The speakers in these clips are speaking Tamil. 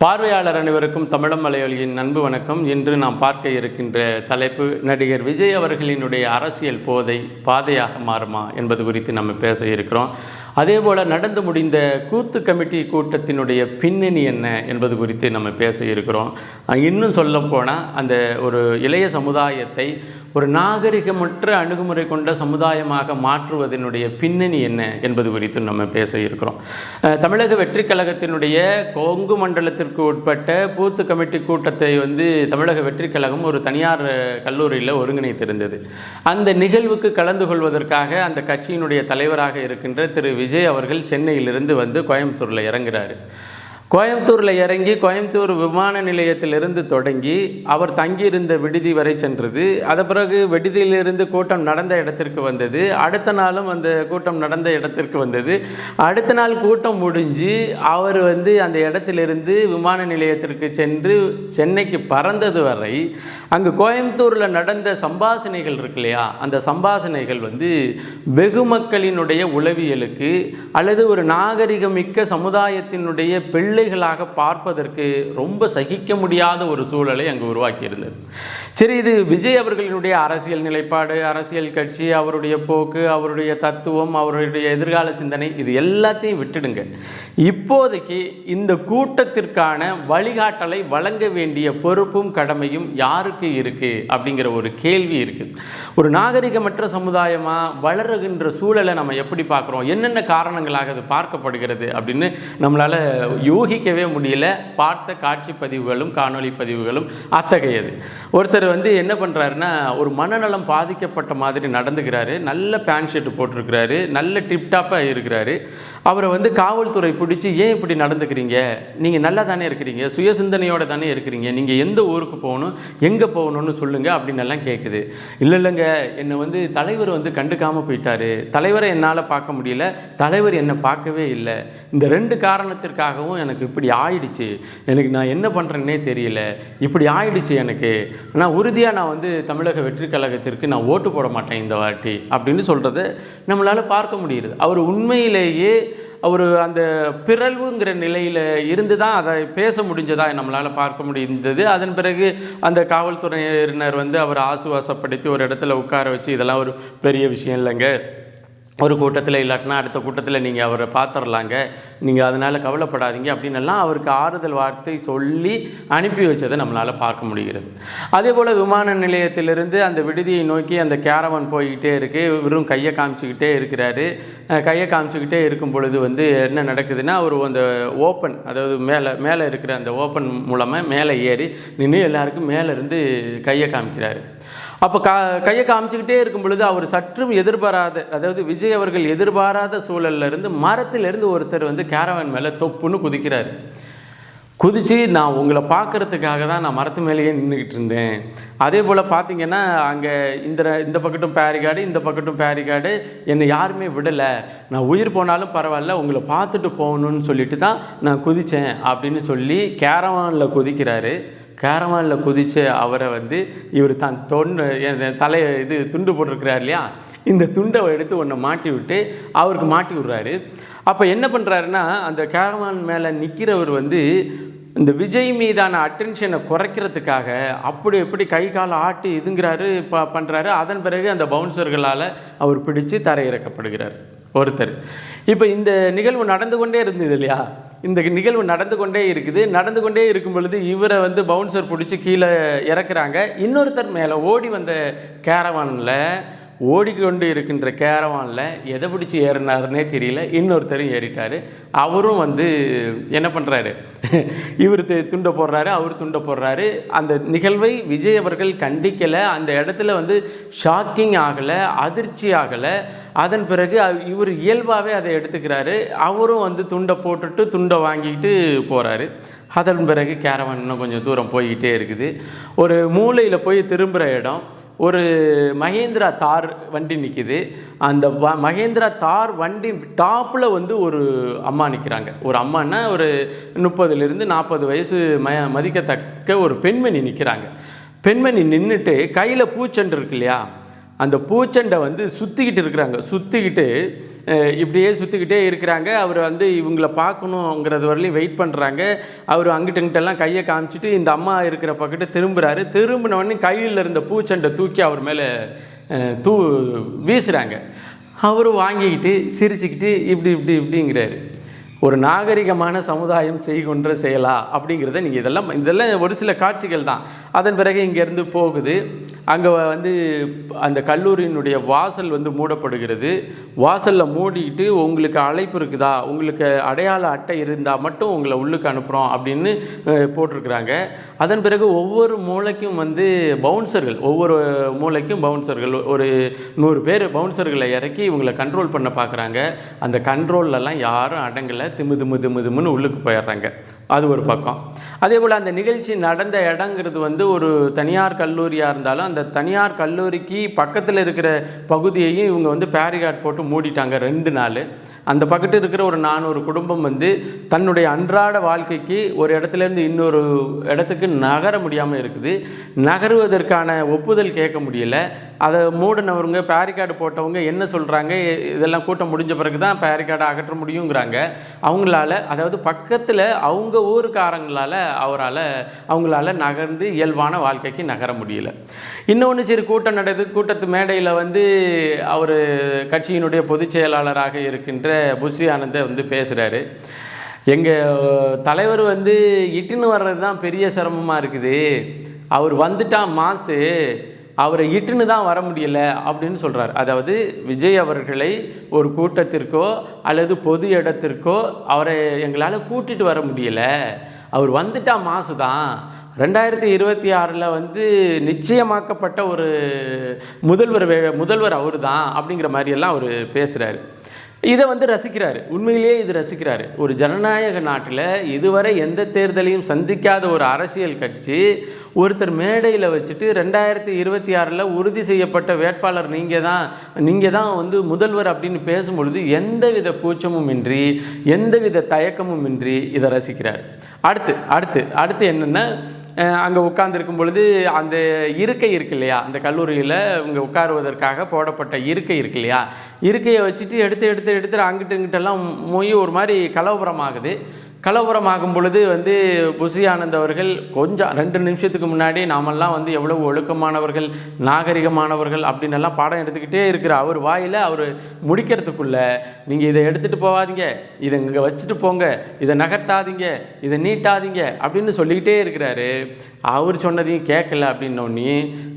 பார்வையாளர் அனைவருக்கும் தமிழம் மலையொலியின் அன்பு வணக்கம். இன்று நாம் பார்க்க இருக்கின்ற தலைப்பு நடிகர் விஜய் அவர்களினுடைய அரசியல் பாதையாக மாறுமா என்பது குறித்து நம்ம பேச இருக்கிறோம். அதேபோல் நடந்து முடிந்த கூத்து கமிட்டி கூட்டத்தினுடைய பின்னணி என்ன என்பது குறித்து நம்ம பேச இருக்கிறோம். இன்னும் சொல்லப்போனால் அந்த ஒரு இளைய சமுதாயத்தை ஒரு நாகரிகமற்ற அணுகுமுறை கொண்ட சமுதாயமாக மாற்றுவதனுடைய பின்னணி என்ன என்பது குறித்து நம்ம பேச இருக்கிறோம். தமிழக வெற்றி கழகத்தினுடைய கொங்கு மண்டலத்திற்கு உட்பட்ட கூத்து கமிட்டி கூட்டத்தை தமிழக வெற்றி கழகம் ஒரு தனியார் கல்லூரியில் ஒருங்கிணைத்திருந்தது. அந்த நிகழ்வுக்கு கலந்து கொள்வதற்காக அந்த கட்சியினுடைய தலைவராக இருக்கின்ற திரு விஜய் அவர்கள் சென்னையிலிருந்து கோயம்புத்தூரில் இறங்குறாரு. கோயம்புத்தூரில் இறங்கி கோயம்புத்தூர் விமான நிலையத்திலிருந்து தொடங்கி அவர் தங்கியிருந்த விடுதி வரை சென்றது. அது பிறகு விடுதியிலிருந்து கூட்டம் நடந்த இடத்திற்கு வந்தது. அடுத்த நாளும் அந்த கூட்டம் நடந்த இடத்திற்கு வந்தது. அடுத்த நாள் கூட்டம் முடிஞ்சு அவர் அந்த இடத்திலிருந்து விமான நிலையத்திற்கு சென்று சென்னைக்கு பறந்தது வரை அங்கு கோயம்புத்தூரில் நடந்த சம்பாஷணைகள் இருக்கு இல்லையா, அந்த சம்பாஷணைகள் வெகு மக்களினுடைய உளவியலுக்கு அல்லது ஒரு நாகரிகமிக்க சமுதாயத்தினுடைய பிள்ளைகளாக பார்ப்பதற்கு ரொம்ப சகிக்க முடியாத ஒரு சூழலை அங்கு உருவாக்கி இருந்தது. சரி, இது விஜய் அவர்களினுடைய அரசியல் நிலைப்பாடு, அரசியல் கட்சி, அவருடைய போக்கு, அவருடைய தத்துவம், அவருடைய எதிர்கால சிந்தனை, இது எல்லாத்தையும் விட்டுடுங்க. இப்போதைக்கு இந்த கூட்டத்திற்கான வழிகாட்டலை வழங்க வேண்டிய பொறுப்பும் கடமையும் யாருக்கு இருக்குது அப்படிங்கிற ஒரு கேள்வி இருக்குது. ஒரு நாகரிகமற்ற சமுதாயமாக வளருகின்ற சூழலை நம்ம எப்படி பார்க்குறோம், என்னென்ன காரணங்களாக அது பார்க்கப்படுகிறது அப்படின்னு நம்மளால் யூகிக்கவே முடியல. பார்த்த காட்சி பதிவுகளும் காணொலி பதிவுகளும் அத்தகையது. ஒருத்தர் என்ன பண்ணுறாருன்னா, ஒரு மனநலம் பாதிக்கப்பட்ட மாதிரி நடந்துக்கிறாரு. நல்ல பேண்ட் ஷர்ட் போட்டிருக்கிறாரு, நல்ல டிப்டாப்பாக இருக்கிறாரு. அவரை காவல்துறை பிடிச்சி, ஏன் இப்படி நடந்துக்கிறீங்க, நீங்கள் நல்லா தானே இருக்கிறீங்க, சுயசிந்தனையோடு தானே இருக்கிறீங்க, நீங்கள் எந்த ஊருக்கு போகணும், எங்கே போகணும்னு சொல்லுங்கள் அப்படின்னு எல்லாம் கேட்குது. இல்லைங்க, என்னை தலைவர் கண்டுக்காமல் போயிட்டாரு, தலைவரை என்னால் பார்க்க முடியல, தலைவர் என்னை பார்க்கவே இல்லை, இந்த ரெண்டு காரணத்திற்காகவும் எனக்கு இப்படி ஆயிடுச்சு, எனக்கு நான் என்ன பண்ணுறேன்னே தெரியல, இப்படி ஆயிடுச்சு எனக்கு, ஆனால் உறுதியாக நான் தமிழக வெற்றி கழகத்திற்கு நான் ஓட்டு போட மாட்டேன் இந்த வாட்டி அப்படின்னு சொல்கிறத நம்மளால் பார்க்க முடியுது. அவர் உண்மையிலேயே அவர் அந்த பிறழ்வுங்கிற நிலையில் இருந்து தான் அதை பேச முடிஞ்சதாக நம்மளால் பார்க்க முடிந்தது. அதன் பிறகு அந்த காவல்துறையினர் அவர் ஆசுவாசப்படுத்தி ஒரு இடத்துல உட்கார வச்சு, இதெல்லாம் ஒரு பெரிய விஷயம் இல்லைங்க, ஒரு கூட்டத்தில் இல்லாட்டினா அடுத்த கூட்டத்தில் நீங்கள் அவரை பார்த்துடலாங்க, நீங்கள் அதனால் கவலைப்படாதீங்க அப்படின்னெல்லாம் அவருக்கு ஆறுதல் வார்த்தை சொல்லி அனுப்பி வச்சதை நம்மளால் பார்க்க முடிகிறது. அதே போல் விமான நிலையத்திலிருந்து அந்த விடுதியை நோக்கி அந்த கேரவன் போய்கிட்டே இருக்குது. வெறும் கையை காமிச்சிக்கிட்டே இருக்கிறாரு. கையை காமிச்சிக்கிட்டே இருக்கும் பொழுது என்ன நடக்குதுன்னா, அவர் அந்த ஓப்பன், அதாவது மேலே இருக்கிற அந்த ஓப்பன் மூலமாக மேலே ஏறி நின்று எல்லாருக்கும் மேலே இருந்து கையை காமிக்கிறாரு. அப்போ கையை காமிச்சிக்கிட்டே இருக்கும் பொழுது அவர் சற்றும் எதிர்பாராத, அதாவது விஜய் அவர்கள் எதிர்பாராத சூழல்லேருந்து மரத்திலிருந்து ஒருத்தர் கேரவன் மேலே தொப்புன்னு குதிக்கிறார். குதித்து, நான் உங்களை பார்க்குறதுக்காக தான் நான் மரத்து மேலேயே நின்றுக்கிட்டு இருந்தேன். அதே போல் பார்த்திங்கன்னா அங்கே இந்த பக்கட்டும் பேரிகார்டு, இந்த பக்கட்டும் பேரிகார்டு, என்னை யாருமே விடலை, நான் உயிர் போனாலும் பரவாயில்ல, உங்களை பார்த்துட்டு போகணுன்னு சொல்லிட்டு தான் நான் குதித்தேன் அப்படின்னு சொல்லி கேரவானில் குதிக்கிறாரு. கேரவானில் குதித்த அவரை இவர் தான் தலையை துண்டு போட்டிருக்கிறார் இல்லையா, இந்த துண்டை எடுத்து ஒன்றை மாட்டி விட்டு அவருக்கு மாட்டி விடுறாரு. அப்போ என்ன பண்ணுறாருன்னா, அந்த கேரவான் மேலே நிற்கிறவர் இந்த விஜய் மீதான அட்டென்ஷனை குறைக்கிறதுக்காக அப்படி எப்படி கை கால் ஆட்டி இதுங்கிறாரு பண்ணுறாரு. அதன் பிறகு அந்த பவுன்சர்களால் அவர் பிடிச்சு தரையிறக்கப்படுகிறார் ஒருத்தர். இப்போ இந்த நிகழ்வு நடந்து கொண்டே இருந்தது இல்லையா, இந்த நிகழ்வு நடந்து கொண்டே இருக்குது. நடந்து கொண்டே இருக்கும் பொழுது இவரை பவுன்சர் பிடிச்சி கீழே இறக்குறாங்க. இன்னொருத்தர் மேலே ஓடி வந்த கேரவானில், ஓடிக்கொண்டு இருக்கின்ற கேரவானில் எதை பிடிச்சி ஏறினாருன்னே தெரியல, இன்னொருத்தரும் ஏறிட்டார். அவரும் என்ன பண்ணுறாரு, இவர் துண்டை போடுறாரு, அவர் துண்டை போடுறாரு. அந்த நிகழ்வை விஜய் அவர்கள் கண்டிக்கலை. அந்த இடத்துல ஷாக்கிங் ஆகலை, அதிர்ச்சி ஆகலை. அதன் பிறகு இவர் இயல்பாகவே அதை எடுத்துக்கிறாரு. அவரும் துண்டை போட்டுட்டு துண்டை வாங்கிக்கிட்டு போகிறாரு. அதன் பிறகு கேரவான் இன்னும் கொஞ்சம் தூரம் போய்கிட்டே இருக்குது. ஒரு மூலையில் போய் திரும்புகிற இடம், ஒரு மகேந்திரா தார் வண்டி நிற்கிது. அந்த மகேந்திரா தார் வண்டி டாப்பில் ஒரு அம்மா நிற்கிறாங்க. ஒரு அம்மானா ஒரு 30 to 40 வயசு மதிக்கத்தக்க ஒரு பெண்மணி நிற்கிறாங்க. பெண்மணி நின்றுட்டு கையில் பூச்செண்டு இருக்கு இல்லையா, அந்த பூச்செண்டை சுற்றிக்கிட்டு இருக்கிறாங்க. சுற்றிக்கிட்டு இப்படியே சுற்றிக்கிட்டே இருக்கிறாங்க. அவர் வந்து இவங்கள பார்க்கணுங்கிறது வரலையும் வெயிட் பண்ணுறாங்க. அவர் அங்கிட்டெல்லாம் கையை காமிச்சிட்டு இந்த அம்மா இருக்கிற பக்கத்து திரும்புகிறாரு. திரும்பினவொடனே கையில் இருந்த பூச்சண்டை தூக்கி அவர் மேலே வீசுகிறாங்க. அவரும் வாங்கிக்கிட்டு சிரிச்சுக்கிட்டு இப்படிங்கிறாரு. ஒரு நாகரிகமான சமுதாயம் செய்கின்ற செயலா அப்படிங்கிறத நீங்கள் இதெல்லாம் ஒரு சில காட்சிகள் தான். அதன் பிறகு இங்கேருந்து போகுது. அங்கே வந்து அந்த கல்லூரியினுடைய வாசல் வந்து மூடப்படுகிறது. வாசலில் மூடிக்கிட்டு உங்களுக்கு அழைப்பு இருக்குதா, உங்களுக்கு அடையாள அட்டை இருந்தால் மட்டும் உங்களை உள்ளுக்கு அனுப்புகிறோம் அப்படின்னு போட்டிருக்கிறாங்க. அதன் பிறகு ஒவ்வொரு மூளைக்கும் வந்து பவுன்சர்கள், ஒவ்வொரு மூளைக்கும் பவுன்சர்கள், ஒரு 100 பேர் பவுன்சர்களை இறக்கி இவங்களை கண்ட்ரோல் பண்ண பார்க்குறாங்க. அந்த கண்ட்ரோல்லலாம் யாரும் அடங்கலை. திமுன்னு உள்ளுக்கு போயிடுறாங்க. அது ஒரு பக்கம். அதே போல் அந்த நிகழ்ச்சி நடந்த இடங்கிறது வந்து ஒரு தனியார் கல்லூரியாக இருந்தாலும் அந்த தனியார் கல்லூரிக்கு பக்கத்தில் இருக்கிற பகுதியையும் இவங்க வந்து பேரிகார்ட் போட்டு மூடிட்டாங்க 2 நாள். அந்த பக்கத்து இருக்கிற ஒரு 400 குடும்பம் வந்து தன்னுடைய அன்றாட வாழ்க்கைக்கு ஒரு இடத்துலேருந்து இன்னொரு இடத்துக்கு நகர முடியாமல் இருக்குது. நகருவதற்கான ஒப்புதல் கேட்க முடியல. அதை மூடினவங்க, பேரிகார்டு போட்டவங்க என்ன சொல்கிறாங்க, இதெல்லாம் கூட்டம் முடிஞ்ச பிறகு தான் பேரிகார்டை அகற்ற முடியுங்கிறாங்க. அவங்களால, அதாவது பக்கத்தில் அவங்க ஊருக்காரங்களால் அவங்களால நகர்ந்து இயல்பான வாழ்க்கைக்கு நகர முடியல. இன்னொன்று, சரி கூட்டம் நடக்குது. கூட்டத்து மேடையில் வந்து அவர் கட்சியினுடைய பொதுச் செயலாளராக இருக்கின்ற புஷி ஆனந்த் வந்து பேசுகிறாரு. எங்கள் தலைவர் வந்து இட்டுன்னு வர்றது தான் பெரிய சிரமமாக இருக்குது. அவர் வந்துட்டா மாசு, அவரை இட்டுன்னு தான் வர முடியலை அப்படின்னு சொல்கிறார். அதாவது விஜய் அவர்களை ஒரு கூட்டத்திற்கோ அல்லது பொது இடத்திற்கோ அவரை எங்களால் கூட்டிகிட்டு வர முடியலை. அவர் வந்துட்டா மாசு தான். 2026 வந்து நிச்சயமாக்கப்பட்ட ஒரு முதல்வர் அவர் தான் அப்படிங்கிற மாதிரியெல்லாம் அவர் பேசுகிறாரு. இதை வந்து ரசிக்கிறார். உண்மையிலேயே இது ரசிக்கிறார். ஒரு ஜனநாயக நாட்டில் இதுவரை எந்த தேர்தலையும் சந்திக்காத ஒரு அரசியல் கட்சி ஒருத்தர் மேடையில் வச்சுட்டு 2026 உறுதி செய்யப்பட்ட வேட்பாளர் நீங்கள் தான் வந்து முதல்வர் அப்படின்னு பேசும்பொழுது எந்தவித கூச்சமும் இன்றி எந்தவித தயக்கமும் இன்றி இதை ரசிக்கிறார். அடுத்து என்னென்னா, அங்கே உட்கார்ந்துருக்கும் பொழுது அந்த இருக்கை இருக்கு இல்லையா, அந்த கல்லூரியில் இங்கே உட்காருவதற்காக போடப்பட்ட இருக்கை இருக்கு இல்லையா, இருக்கையை வச்சுட்டு எடுத்து அங்கிட்டு இங்கிட்டெல்லாம் மொய் ஒரு மாதிரி கலவரமாகும் பொழுது வந்து புஷி ஆனந்த் அவர்கள் கொஞ்சம் 2 நிமிஷத்துக்கு முன்னாடி நாமெல்லாம் வந்து எவ்வளவு ஒழுக்கமானவர்கள், நாகரிகமானவர்கள் அப்படின்னு எல்லாம் பாடம் எடுத்துக்கிட்டே இருக்கிற அவர் வாயில் அவர் முடிக்கிறதுக்குள்ளே நீங்கள் இதை எடுத்துகிட்டு போகாதீங்க, இதை இங்கே வச்சுட்டு போங்க, இதை நகர்த்தாதீங்க, இதை நீட்டாதீங்க அப்படின்னு சொல்லிக்கிட்டே இருக்கிறாரு. அவர் சொன்னதையும் கேட்கல அப்படின்னோடனே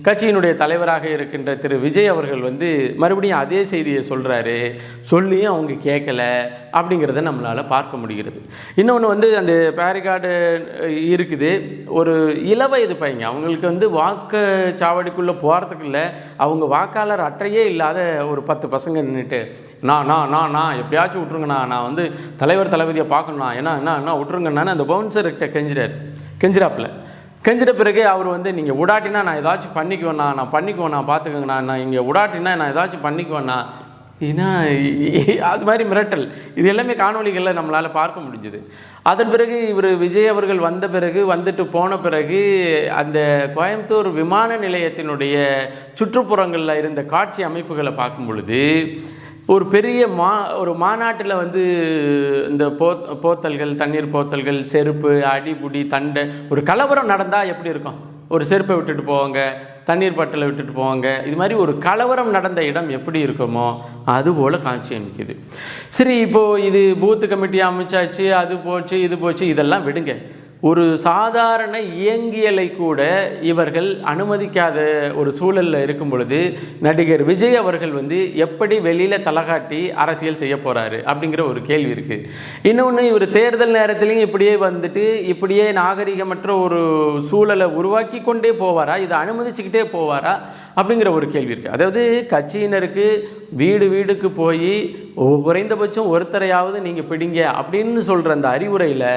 கட்சியினுடைய தலைவராக இருக்கின்ற திரு விஜய் அவர்கள் வந்து மறுபடியும் அதே செய்தியை சொல்கிறாரு. சொல்லியும் அவங்க கேட்கல அப்படிங்கிறத நம்மளால் பார்க்க முடிகிறது. இன்னொன்று வந்து அந்த பேரிகார்டு இருக்குது. ஒரு இளவயது பையங்க, அவங்களுக்கு வந்து வாக்குச்சாவடிக்குள்ளே போகிறதுக்கு இல்லை, அவங்க வாக்காளர் அட்டையே இல்லாத ஒரு 10 பசங்க நின்றுட்டு நான் எப்படியாச்சும் விட்ருங்கண்ணா, நான் வந்து தளபதியை பார்க்கணுண்ணா, என்ன விட்ருங்கண்ணான்னு அந்த பவுன்சர்கிட்ட கெஞ்சிற பிறகு அவர் வந்து நீங்கள் விடாட்டினா நான் ஏதாச்சும் பண்ணிக்குவேண்ணா, நான் பார்த்துக்கங்கண்ணா, நான் இங்கே விடாட்டினா நான் ஏதாச்சும் பண்ணிக்குவேண்ணா, ஏன்னா அது மாதிரி மிரட்டல். இது எல்லாமே காணொலிகளில் நம்மளால் பார்க்க முடிஞ்சுது. அதன் பிறகு இவர் விஜய் அவர்கள் வந்துட்டு போன பிறகு அந்த கோயம்புத்தூர் விமான நிலையத்தினுடைய சுற்றுப்புறங்களில் இருந்த காட்சி அமைப்புகளை பார்க்கும் பொழுது ஒரு பெரிய மாநாட்டில் வந்து இந்த போத்தல்கள், தண்ணீர் போத்தல்கள், செருப்பு, அடிபுடி, தண்டை, ஒரு கலவரம் நடந்தால் எப்படி இருக்கும்? ஒரு செருப்பை விட்டுட்டு போவாங்க, தண்ணீர் பட்டலை விட்டுட்டு போவாங்க. இது மாதிரி ஒரு கலவரம் நடந்த இடம் எப்படி இருக்குமோ அதுபோல் காட்சி அமைக்குது. சரி, இப்போது இது பூத்து கமிட்டி அமைச்சாச்சு, அது போச்சு இது போச்சு, இதெல்லாம் விடுங்க. ஒரு சாதாரண இயங்கியலை கூட இவர்கள் அனுமதிக்காத ஒரு சூழலில் இருக்கும் பொழுது நடிகர் விஜய் அவர்கள் வந்து எப்படி வெளியில் தலகாட்டி அரசியல் செய்ய போகிறாரு அப்படிங்கிற ஒரு கேள்வி இருக்குது. இன்னொன்று, இவர் தேர்தல் நேரத்துலையும் இப்படியே நாகரிகமற்ற ஒரு சூழலை உருவாக்கி கொண்டே போவாரா, இதை அனுமதிச்சுக்கிட்டே போவாரா அப்படிங்கிற ஒரு கேள்வி இருக்குது. அதாவது கட்சியினருக்கு வீடுக்கு போய் குறைந்தபட்சம் ஒருத்தரையாவது நீங்கள் பிடிங்க அப்படின்னு சொல்கிற அந்த அறிவுரையில்,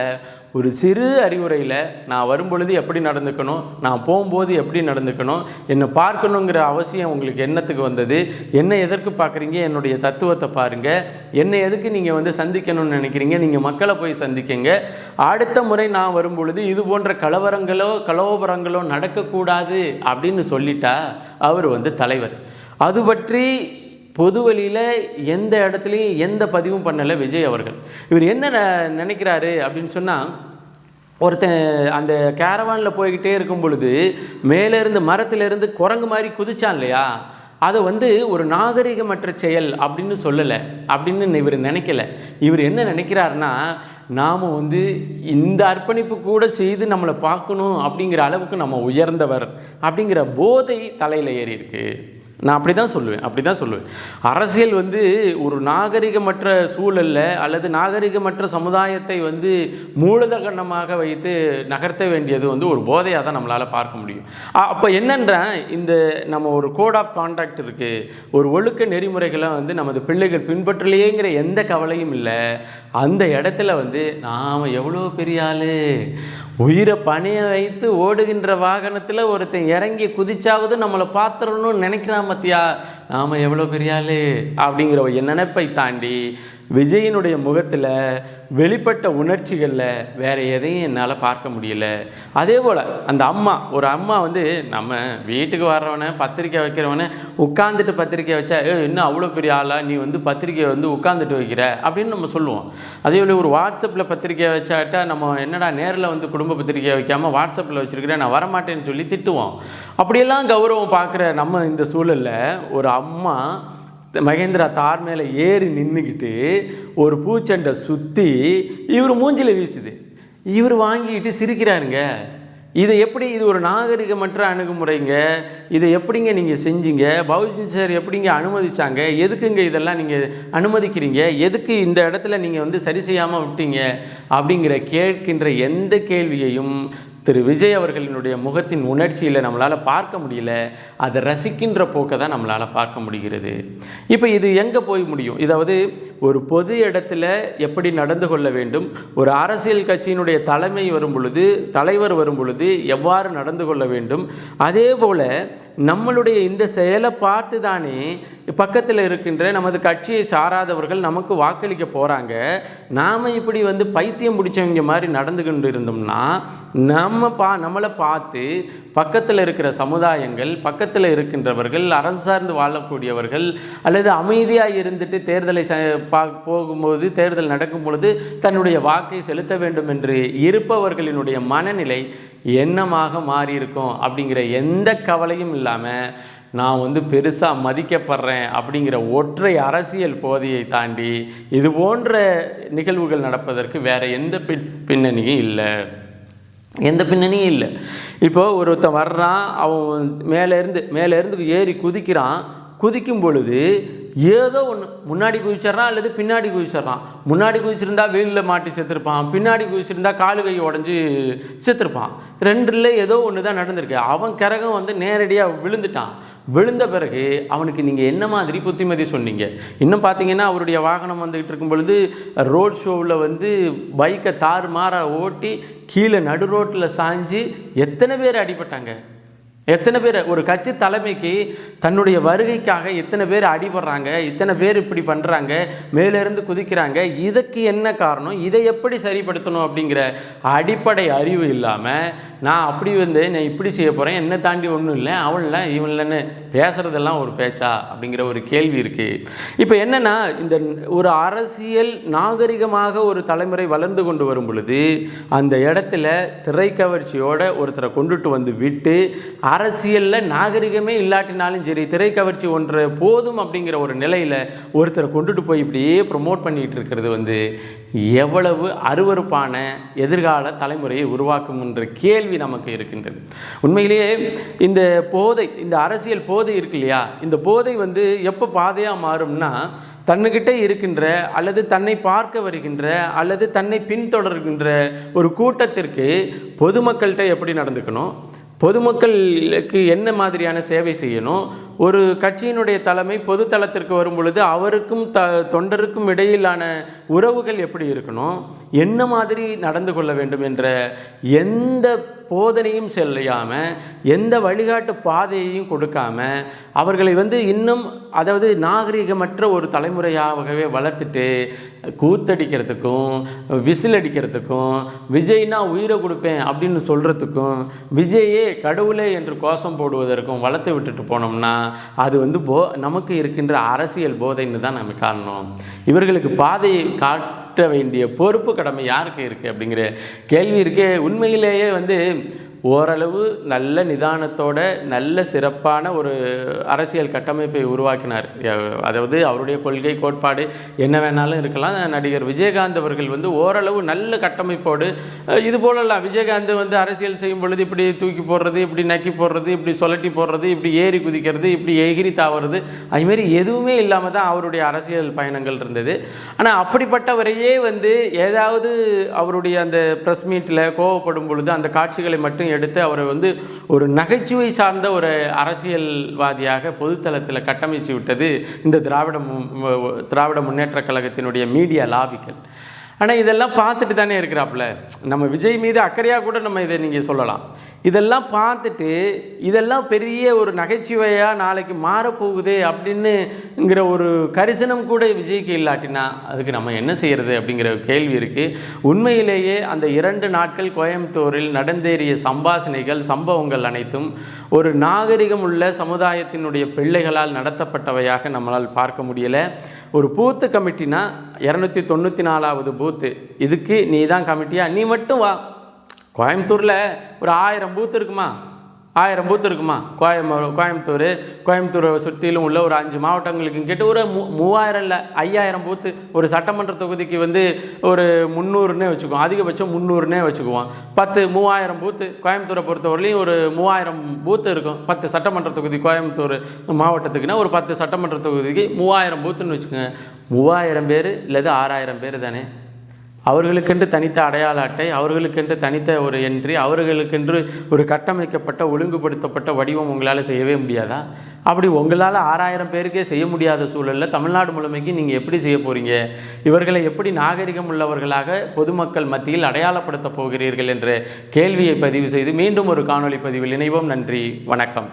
ஒரு சிறு அறிவுரையில் நான் வரும்பொழுது எப்படி நடந்துக்கணும், நான் போகும்போது எப்படி நடந்துக்கணும், என்னை பார்க்கணுங்கிற அவசியம் உங்களுக்கு என்னத்துக்கு வந்தது, என்னை எதற்கு பார்க்குறீங்க, என்னுடைய தத்துவத்தை பாருங்கள், என்னை எதுக்கு நீங்கள் வந்து சந்திக்கணும்னு நினைக்கிறீங்க, நீங்கள் மக்களை போய் சந்திக்கங்க, அடுத்த முறை நான் வரும்பொழுது இது போன்ற கலவரங்களோ நடக்கக்கூடாது அப்படின்னு சொல்லிட்டா அவர் வந்து தலைவர். அது பற்றி பொது வழியில் எந்த இடத்துலையும் எந்த பதிவும் பண்ணலை விஜய் அவர்கள். இவர் என்ன நினைக்கிறாரு அப்படின்னு சொன்னால், ஒருத்தன் அந்த கேரவானில் போய்கிட்டே இருக்கும் பொழுது மேலேருந்து மரத்திலேருந்து குரங்கு மாதிரி குதிச்சான் இல்லையா, அதை ஒரு நாகரிகமற்ற செயல் அப்படின்னு சொல்லலை, அப்படின்னு இவர் நினைக்கல. இவர் என்ன நினைக்கிறாருன்னா, நாம் இந்த அர்ப்பணிப்பு கூட செய்து நம்மளை பார்க்கணும் அப்படிங்கிற அளவுக்கு நம்ம உயர்ந்தவர் அப்படிங்கிற போதை தலையில் ஏறி இருக்கு. நான் அப்படி தான் சொல்லுவேன். அரசியல் ஒரு நாகரிகமற்ற சூழலில் அல்லது நாகரிகமற்ற சமுதாயத்தை மூலதனமாக வைத்து நகர்த்த வேண்டியது ஒரு போதையாக தான் நம்மளால் பார்க்க முடியும். அப்போ என்னென்ற இந்த நம்ம ஒரு கோட் ஆஃப் கான்டாக்ட் இருக்குது, ஒரு ஒழுக்க நெறிமுறைகளை நமது பிள்ளைகள் பின்பற்றலையேங்கிற எந்த கவலையும் இல்லை. அந்த இடத்துல நாம் எவ்வளோ பெரிய ஆள், உயிரை பணிய வைத்து ஓடுகின்ற வாகனத்தில் ஒருத்தன் இறங்கி குதிச்சாவது நம்மளை பார்த்துடணும்னு நினைக்கிறான் மத்தியா, நாம் எவ்வளோ பெரிய ஆள் அப்படிங்கிற என் நினைப்பை தாண்டி விஜயினுடைய முகத்தில் வெளிப்பட்ட உணர்ச்சிகளில் வேறு எதையும் என்னால் பார்க்க முடியல. அதே போல் அந்த ஒரு அம்மா நம்ம வீட்டுக்கு வர்றவனை பத்திரிக்கை வைக்கிறவனை உட்காந்துட்டு பத்திரிக்கை வச்சா இன்னும் அவ்வளோ பெரிய ஆளா நீ பத்திரிக்கையை உட்காந்துட்டு வைக்கிற அப்படின்னு நம்ம சொல்லுவோம். அதே போல் ஒரு வாட்ஸ்அப்பில் பத்திரிக்கையை வச்சாட்டா நம்ம என்னடா நேரில் குடும்ப பத்திரிக்கையை வைக்காமல் வாட்ஸ்அப்பில் வச்சுருக்கிறேன் நான் வரமாட்டேன்னு சொல்லி திட்டுவோம். அப்படியெல்லாம் கௌரவம் பார்க்குற நம்ம இந்த சூழலில் ஒரு அம்மா மகேந்திரா தார் மேலே ஏறி நின்றுக்கிட்டு ஒரு பூச்சண்டை சுற்றி இவர் மூஞ்சில் வீசுது, இவர் வாங்கிக்கிட்டு சிரிக்கிறாருங்க. இதை எப்படி, இது ஒரு நாகரிகமற்ற அணுகுமுறைங்க, இதை எப்படிங்க நீங்கள் செஞ்சீங்க, பகுஜன் சார் எப்படிங்க அனுமதிச்சாங்க, எதுக்குங்க இதெல்லாம் நீங்கள் அனுமதிக்கிறீங்க, எதுக்கு இந்த இடத்துல நீங்கள் சரி செய்யாமல் விட்டீங்க அப்படிங்கிற கேட்கின்ற எந்த கேள்வியையும் திரு விஜய் அவர்களினுடைய முகத்தின் உணர்ச்சியில் நம்மளால் பார்க்க முடியல. அதை ரசிக்கின்ற போக்கை தான் நம்மளால் பார்க்க முடிகிறது. இப்போ இது எங்கே போய் முடியும்? இதாவது ஒரு பொது இடத்துல எப்படி நடந்து கொள்ள வேண்டும், ஒரு அரசியல் கட்சியினுடைய தலைவர் வரும் பொழுது எவ்வாறு நடந்து கொள்ள வேண்டும், அதே போல் நம்மளுடைய இந்த செயலை பார்த்து தானே பக்கத்தில் இருக்கின்ற நமது கட்சியை சாராதவர்கள் நமக்கு வாக்களிக்க போகிறாங்க. நாம் இப்படி பைத்தியம் பிடிச்சவங்க மாதிரி நடந்து கொண்டு இருந்தோம்னா நம்மளை பார்த்து பக்கத்தில் இருக்கிற சமுதாயங்கள், பக்கத்தில் இருக்கின்றவர்கள், அறம் சார்ந்து வாழக்கூடியவர்கள் அல்லது அமைதியாக இருந்துட்டு தேர்தலை போகும்போது தேர்தல் நடக்கும் பொழுது தன்னுடைய வாக்கை செலுத்த வேண்டும் என்று இருப்பவர்களினுடைய மனநிலை என்னமாக மாறியிருக்கும் அப்படிங்கிற எந்த கவலையும் இல்லாமல் நான் பெருசாக மதிக்கப்படுறேன் அப்படிங்கிற ஒற்றை அரசியல் போதையை தாண்டி இது போன்ற நிகழ்வுகள் நடப்பதற்கு வேறு எந்த பின்னணியும் இல்லை. இப்போது ஒருத்தன் வர்றான், அவன் மேலேருந்து ஏறி குதிக்கும் பொழுது ஏதோ ஒன்று முன்னாடி குதிச்சிட்றான் அல்லது பின்னாடி குதிச்சிட்றான். முன்னாடி குதிச்சிருந்தா வெயிலில் மாட்டி செத்துருப்பான், பின்னாடி குதிச்சிருந்தா காலு கை உடஞ்சி செத்துருப்பான். ரெண்டில் ஏதோ ஒன்று தான் நடந்திருக்கு. அவன் கரகம் நேரடியாக விழுந்துட்டான். விழுந்த பிறகு அவனுக்கு நீங்கள் என்ன மாதிரி புத்திமதி சொன்னீங்க? இன்னும் பார்த்தீங்கன்னா அவருடைய வாகனம் வந்துக்கிட்டு இருக்கும் பொழுது ரோட் ஷோவில் பைக்கை தாறுமாறாக ஓட்டி கீழே நடு ரோட்டில் சாஞ்சு எத்தனை பேர் அடிபட்டாங்க, எத்தனை பேர் ஒரு கட்சி தலைமைக்கு தன்னுடைய வருகைக்காக எத்தனை பேர் அடிபடுறாங்க, இத்தனை பேர் இப்படி பண்ணுறாங்க, மேலேருந்து குதிக்கிறாங்க. இதுக்கு என்ன காரணம், இதை எப்படி சரிப்படுத்தணும் அப்படிங்கிற அடிப்படை அறிவு இல்லாமல் நான் அப்படி நான் இப்படி செய்ய போகிறேன், என்னை தாண்டி ஒன்றும் இல்லை, அவன்ல இவன்லன்னு பேசுகிறதெல்லாம் ஒரு பேச்சா அப்படிங்கிற ஒரு கேள்வி இருக்குது. இப்போ என்னென்னா, இந்த ஒரு அரசியல் நாகரிகமாக ஒரு தலைமுறை வளர்ந்து கொண்டு வரும் பொழுது அந்த இடத்துல திரைக்கவர்ச்சியோட ஒருத்தரை கொண்டுட்டு விட்டு அரசியலில் நாகரிகமே இல்லாட்டினாலும் சரி திரைக்கவர்ச்சி ஒன்று போதும் அப்படிங்கிற ஒரு நிலையில் ஒருத்தரை கொண்டுட்டு போய் இப்படியே ப்ரொமோட் பண்ணிகிட்டு இருக்கிறது எவ்வளவு அருவருப்பான எதிர்கால தலைமுறையை உருவாக்கும் என்ற கேள்வி நமக்கு இருக்கின்றது. உண்மையிலேயே இந்த போதை, இந்த அரசியல் போதை இருக்கு இல்லையா, இந்த போதை எப்போ பாதையாக மாறும்னா, தன்னுக்கிட்ட இருக்கின்ற அல்லது தன்னை பார்க்க வருகின்ற அல்லது தன்னை பின்தொடர்கின்ற ஒரு கூட்டத்திற்கு பொதுமக்கள்கிட்ட எப்படி நடந்துக்கணும், பொதுமக்களுக்கு என்ன மாதிரியான சேவை செய்யணும், ஒரு கட்சியினுடைய தலைமை பொது தளத்திற்கு வரும் பொழுது அவருக்கும் தொண்டருக்கும் இடையிலான உறவுகள் எப்படி இருக்கணும், என்ன மாதிரி நடந்து கொள்ள வேண்டும் என்ற எந்த போதனையும் செய்யாமல் எந்த வழிகாட்டு பாதையையும் கொடுக்காமல் அவர்களை இன்னும் அதாவது நாகரிகமற்ற ஒரு தலைமுறையாகவே வளர்த்துட்டு கூத்தடிக்கிறதுக்கும் விசில் அடிக்கிறதுக்கும் விஜய்னா உயிரை கொடுப்பேன் அப்படின்னு சொல்கிறதுக்கும் விஜயே கடவுளே என்று கோஷம் போடுவதற்கும் வளர்த்து விட்டுட்டு போனோம்னா அது வந்து நமக்கு இருக்கின்ற அரசியல் போதைன்னு தான் நம்ம காரணம். இவர்களுக்கு பாதையை காட்ட வேண்டிய பொறுப்பு கடமை யாருக்கு இருக்குது அப்படிங்கிற கேள்வி இருக்கே. உண்மையிலேயே வந்து ஓரளவு நல்ல நிதானத்தோட நல்ல சிறப்பான ஒரு அரசியல் கட்டமைப்பை உருவாக்கினார். அதாவது அவருடைய கொள்கை கோட்பாடு என்ன வேணாலும் இருக்கலாம். நடிகர் விஜயகாந்த் அவர்கள் வந்து ஓரளவு நல்ல கட்டமைப்போடு இது போலலாம் விஜயகாந்த் வந்து அரசியல் செய்யும் பொழுது இப்படி தூக்கி போடுறது, இப்படி நக்கி போடுறது, இப்படி சொலட்டி போடுறது, இப்படி ஏறி குதிக்கிறது, இப்படி எகிரி தாவுறது, அதுமாரி எதுவுமே இல்லாமல் தான் அவருடைய அரசியல் பயணங்கள் இருந்தது. ஆனால் அப்படிப்பட்டவரையே வந்து ஏதாவது அவருடைய அந்த ப்ரெஸ் மீட்டில் கோவப்படும் பொழுது அந்த காட்சிகளை மட்டும் எடுத்து அவரை வந்து ஒரு நகைச்சுவை சார்ந்த ஒரு அரசியல்வாதியாக பொதுத்தளத்தில் கட்டமைச்சு விட்டது இந்த திராவிட முன்னேற்ற கழகத்தினுடைய மீடியா லாபிக்கள். ஆனால் இதெல்லாம் பார்த்துட்டு தானே இருக்கிறாப்புல. நம்ம விஜய் மீது அக்கறையாக கூட நம்ம இதை நீங்கள் சொல்லலாம். இதெல்லாம் பார்த்துட்டு இதெல்லாம் பெரிய ஒரு நகைச்சுவையாக நாளைக்கு மாறப்போகுதே அப்படின்னுங்கிற ஒரு கரிசனம் கூட விஜய்க்கு இல்லாட்டினா அதுக்கு நம்ம என்ன செய்கிறது அப்படிங்கிற கேள்வி இருக்குது. உண்மையிலேயே அந்த 2 நாட்கள் கோயம்புத்தூரில் நடந்தேறிய சம்பவங்கள் அனைத்தும் ஒரு நாகரிகம் உள்ள சமுதாயத்தினுடைய பிள்ளைகளால் நடத்தப்பட்டவையாக நம்மளால் பார்க்க முடியலை. ஒரு பூத்து கமிட்டினா 294வது பூத்து, இதுக்கு நீ தான் கமிட்டியா, நீ மட்டும் வா. கோயம்புத்தூரில் ஒரு 1000 பூத்து இருக்குமா? 1000 பூத்து இருக்குமா? கோயம்புத்தூரை சுற்றிலும் உள்ள ஒரு 5 மாவட்டங்களுக்கு கேட்டு ஒரு 3000 இல்லை 5000 பூத்து. ஒரு சட்டமன்ற தொகுதிக்கு வந்து ஒரு 300ன்னே வச்சுக்குவோம், அதிகபட்சம் 300ன்னே வச்சுக்குவோம். 3000 பூத்து கோயம்புத்தூரை பொறுத்தவரையிலையும் ஒரு 3000 பூத்து இருக்கும். 10 சட்டமன்ற தொகுதி கோயம்புத்தூர் மாவட்டத்துக்குன்னா ஒரு 10 சட்டமன்ற தொகுதிக்கு 3000 பூத்துன்னு வச்சுக்கோங்க. 3000 பேர் இல்லது 6000 பேர் தானே. அவர்களுக்கென்று தனித்த அடையாள அட்டை, அவர்களுக்கென்று தனித்த ஒரு என்ட்ரி, அவர்களுக்கென்று ஒரு கட்டமைக்கப்பட்ட ஒழுங்குபடுத்தப்பட்ட வடிவம் உங்களால் செய்யவே முடியாதா? அப்படி உங்களால் 6000 பேருக்கே செய்ய முடியாத சூழலில் தமிழ்நாடு முழுமைக்கு நீங்கள் எப்படி செய்ய போகிறீங்க? இவர்களை எப்படி நாகரிகம் உள்ளவர்களாக பொதுமக்கள் மத்தியில் அடையாளப்படுத்த போகிறீர்கள் என்ற கேள்வியை பதிவு செய்து மீண்டும் ஒரு காணொளி பதிவில் இணைவோம். நன்றி, வணக்கம்.